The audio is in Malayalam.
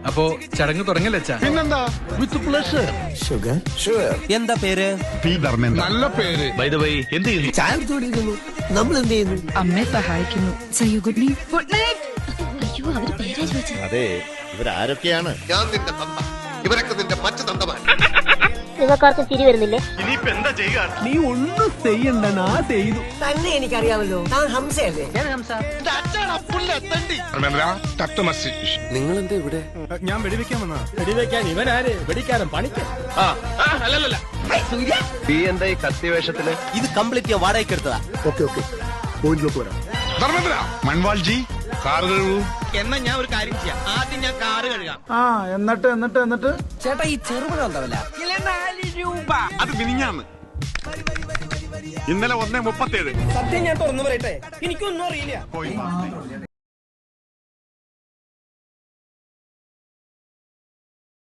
അപ്പോ ചടങ്ങ് തുടങ്ങല്ലേ അച്ഛാ? പിന്നെന്താ, വിത്ത് പ്ലഷർ. എന്താ പേര്? പി ധർമ്മേന്ദ്ര. നല്ല പേര്. ബൈ ദ വേ, എന്ത് ചെയ്യുന്നു? ചായ കുടിക്കുന്നു. നമ്മൾ എന്ത് ചെയ്യുന്നു? അമ്മയെ സഹായിക്കുന്നു. Good night. Good night. അയ്യോ, അവര് പേരാ ചോദിച്ചത്. അതെ, ഇവരാരൊക്കെയാണ്? ഞാൻ നിന്റെ തന്ത, ഇവരൊക്കെ നിന്റെ മറ്റു തന്തമാൻ. നിങ്ങൾക്കാർക്കും ചിരി വരുന്നില്ലേ? ഇനിയിപ്പോ എന്താ ചെയ്യുക? നീ ഒന്നും ചെയ്യണ്ട, ഞാൻ ചെയ്തു. തന്നെ എനിക്കറിയാമല്ലോ, താൻ ഹംസയല്ലേ? നിങ്ങൾ എന്താ ഇവിടെ? ഞാൻ വെടിവെക്കാൻ വന്നാ. വെടിവെക്കാൻ ഇവനാര്? വെടിക്കാരൻ പണിക്കൻ. നീ എന്താ ഈ കത്തി വേഷത്തില്? ഇത് കംപ്ലീറ്റ് ഞാൻ വാടകയ്ക്ക് എടുത്തതാ. ധർമ്മേന്ദ്ര, മൺവാൾജി, കാറ് കഴുകൂ. എന്നാ ഞാൻ ഒരു കാര്യം ചെയ്യാം, ആദ്യം ഞാൻ കാറ് കഴുകാം. എന്നിട്ട് ചേട്ടാ, ഈ ചെറുപഴം ഉണ്ടാവില്ല, 4 രൂപ. അത് മിനിഞ്ഞാന്ന്. ഇന്നലെ 1:37. സത്യം ഞാൻ തുറന്നു പറയട്ടെ, എനിക്കൊന്നും അറിയില്ല. പോയി.